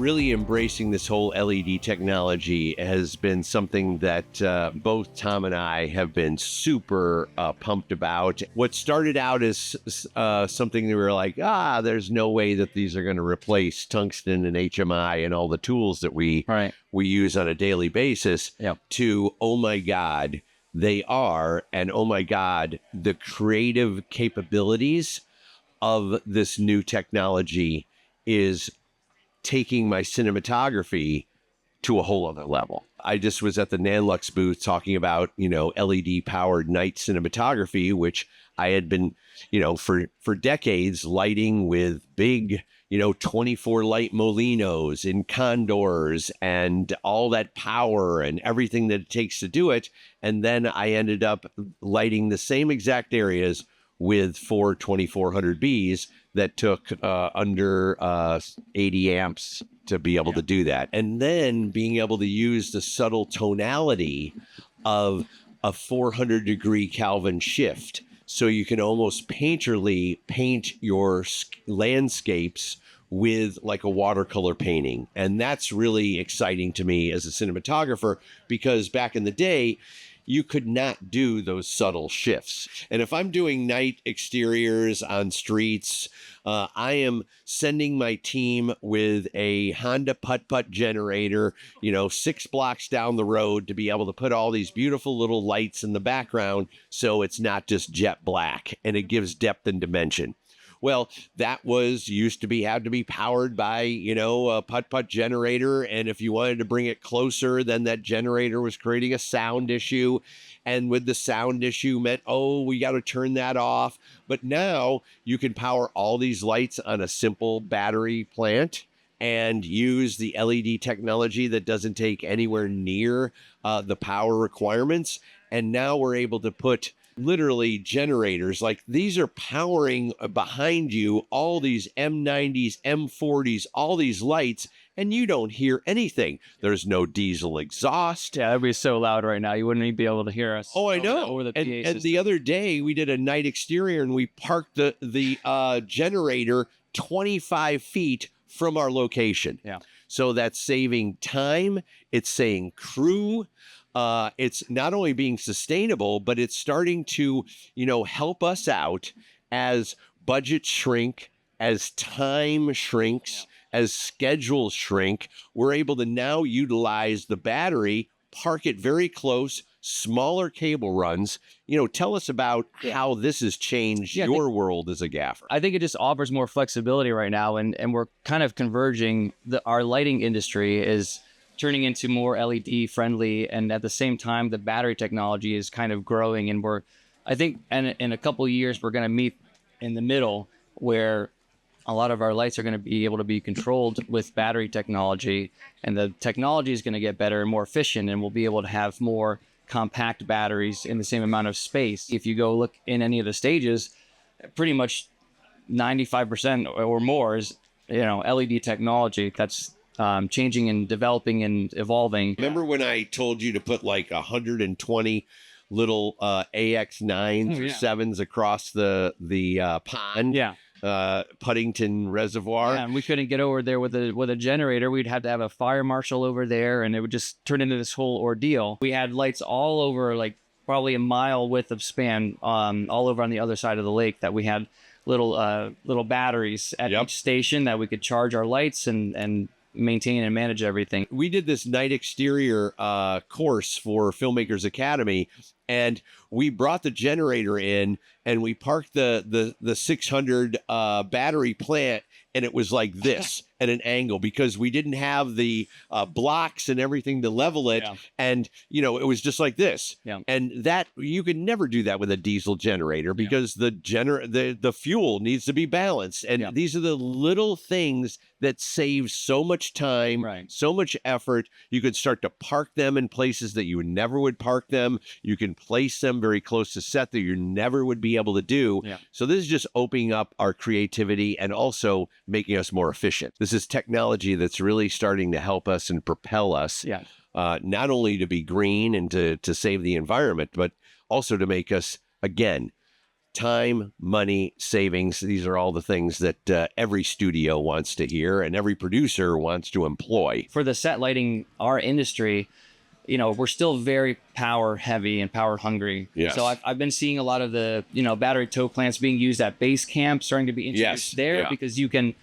really embracing this whole LED technology has been something that both Tom and I have been super pumped about. What started out as something that we were like, there's no way that these are going to replace tungsten and HMI and all the tools that we use on a daily basis, to, oh my God, they are, and oh my God, the creative capabilities of this new technology is taking my cinematography to a whole other level. I just was at the Nanlux booth talking about, LED powered night cinematography, which I had been, for decades lighting with big, 24 light Molinos and Condors and all that power and everything that it takes to do it. And then I ended up lighting the same exact areas with 4 2400Bs that took under 80 amps to be able to do that. And then being able to use the subtle tonality of a 400 degree Kelvin shift. So you can almost painterly paint your landscapes with like a watercolor painting. And that's really exciting to me as a cinematographer, because back in the day, you could not do those subtle shifts. And if I'm doing night exteriors on streets, I am sending my team with a Honda putt-putt generator, 6 blocks down the road, to be able to put all these beautiful little lights in the background so it's not just jet black, and it gives depth and dimension. Well, that had to be powered by, a putt-putt generator. And if you wanted to bring it closer, then that generator was creating a sound issue. And with the sound issue meant, we got to turn that off. But now you can power all these lights on a simple battery plant and use the LED technology that doesn't take anywhere near the power requirements. And now we're able to put literally generators, like these are powering behind you all these M90s, M40s, all these lights, and you don't hear anything. There's no diesel exhaust. Yeah, that'd be so loud right now. You wouldn't even be able to hear us. Oh, I know. Over the PA system. And the other day we did a night exterior and we parked the generator 25 feet from our location. Yeah. So that's saving time. It's saving crew. It's not only being sustainable, but it's starting to, help us out as budgets shrink, as time shrinks, as schedules shrink. We're able to now utilize the battery, park it very close, smaller cable runs. Tell us about how this has changed your world as a gaffer. I think it just offers more flexibility right now, and we're kind of converging. Our lighting industry is turning into more LED friendly, and at the same time, the battery technology is kind of growing. And I think in a couple of years, we're going to meet in the middle, where a lot of our lights are going to be able to be controlled with battery technology, and the technology is going to get better and more efficient, and we'll be able to have more compact batteries in the same amount of space. If you go look in any of the stages, pretty much 95% or more is, LED technology that's changing and developing and evolving. Remember when I told you to put like 120 little AX9s or 7s across the pond? Yeah. Puddington Reservoir. Yeah, and we couldn't get over there with a generator. We'd have to have a fire marshal over there, and it would just turn into this whole ordeal. We had lights all over, like probably a mile width of span, all over on the other side of the lake, that we had little batteries at each station that we could charge our lights and maintain and manage everything. We did this night exterior course for Filmmakers Academy, and we brought the generator in and we parked the 600 battery plant, and it was like this at an angle, because we didn't have the blocks and everything to level it. Yeah. And, it was just like this. Yeah. And that you could never do that with a diesel generator, because the fuel needs to be balanced. And these are the little things that save so much time, so much effort. You could start to park them in places that you never would park them. You can place them very close to set that you never would be able to do. Yeah. So this is just opening up our creativity and also making us more efficient. This is technology that's really starting to help us and propel us, not only to be green and to save the environment, but also to make us, again, time, money, savings. These are all the things that every studio wants to hear and every producer wants to employ. For the set lighting, our industry, we're still very power heavy and power hungry. Yes. So I've been seeing a lot of the, battery tow plants being used at base camp, starting to be introduced there, because you can,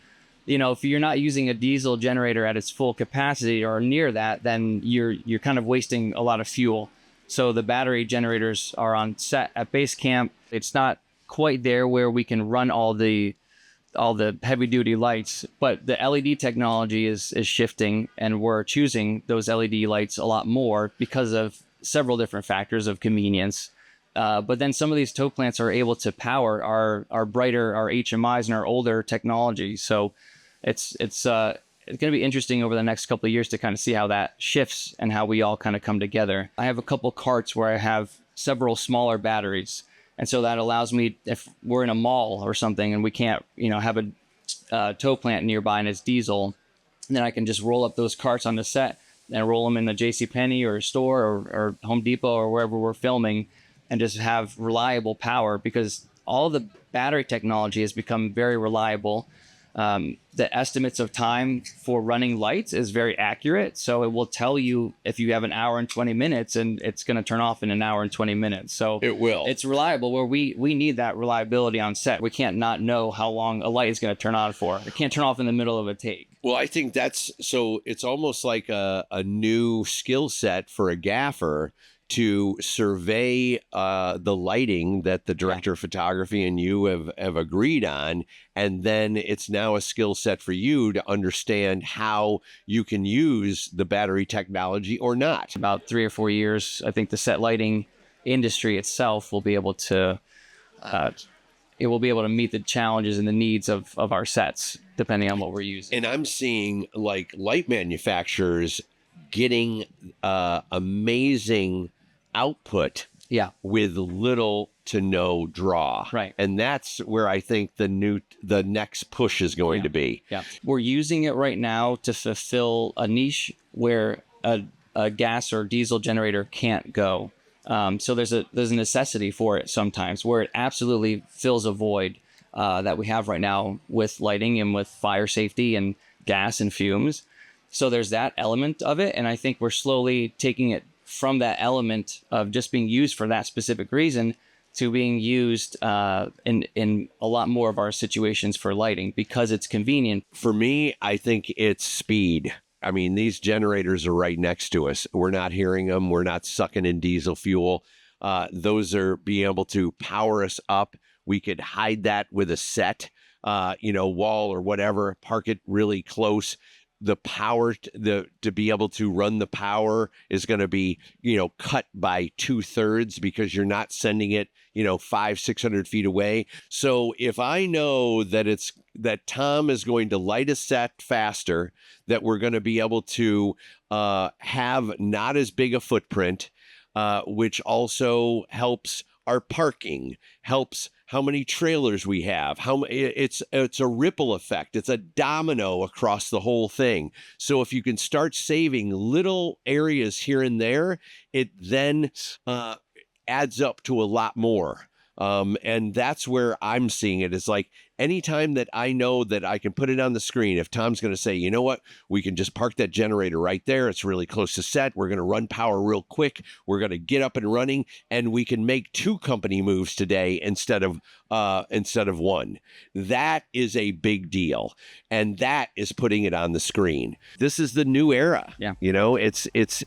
if you're not using a diesel generator at its full capacity or near that, then you're kind of wasting a lot of fuel. So the battery generators are on set at base camp. It's not quite there where we can run all the heavy duty lights, but the LED technology is shifting, and we're choosing those LED lights a lot more because of several different factors of convenience. But then some of these tow plants are able to power our brighter, our HMIs and our older technology. So it's going to be interesting over the next couple of years to kind of see how that shifts and how we all kind of come together. I have a couple carts where I have several smaller batteries. And so that allows me, if we're in a mall or something and we can't, have a tow plant nearby and it's diesel, then I can just roll up those carts on the set and roll them in the JCPenney or store or Home Depot or wherever we're filming, and just have reliable power, because all the battery technology has become very reliable. The estimates of time for running lights is very accurate. So it will tell you if you have an hour and 20 minutes, and it's going to turn off in an hour and 20 minutes. So it will. It's reliable, where we need that reliability on set. We can't not know how long a light is going to turn on for. It can't turn off in the middle of a take. Well, I think it's almost like a new skill set for a gaffer to survey the lighting that the director of photography and you have agreed on. And then it's now a skill set for you to understand how you can use the battery technology or not. About 3 or 4 years, I think the set lighting industry itself will be able to meet the challenges and the needs of our sets, depending on what we're using. And I'm seeing like light manufacturers getting amazing output with little to no draw. Right. And that's where I think the next push is going to be. Yeah. We're using it right now to fulfill a niche where a gas or diesel generator can't go. So there's a necessity for it sometimes, where it absolutely fills a void that we have right now with lighting and with fire safety and gas and fumes. So there's that element of it. And I think we're slowly taking it from that element of just being used for that specific reason to being used in a lot more of our situations for lighting, because it's convenient. For me, I think it's speed. I mean, these generators are right next to us. We're not hearing them. We're not sucking in diesel fuel. Those are being able to power us up. We could hide that with a set, wall or whatever, park it really close. The power, to be able to run the power is going to be, cut by 2/3, because you're not sending it, 500-600 feet away. So if I know that Tom is going to light a set faster, that we're going to be able to have not as big a footprint, which also helps our parking, helps how many trailers we have, it's a ripple effect. It's a domino across the whole thing. So if you can start saving little areas here and there, it then adds up to a lot more. And that's where I'm seeing it. Is like anytime that I know that I can put it on the screen, if Tom's going to say, you know what, we can just park that generator right there. It's really close to set. We're going to run power real quick. We're going to get up and running, and we can make 2 company moves today instead of one. That is a big deal. And that is putting it on the screen. This is the new era. Yeah.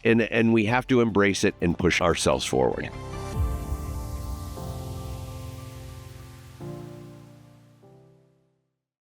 And we have to embrace it and push ourselves forward. Yeah.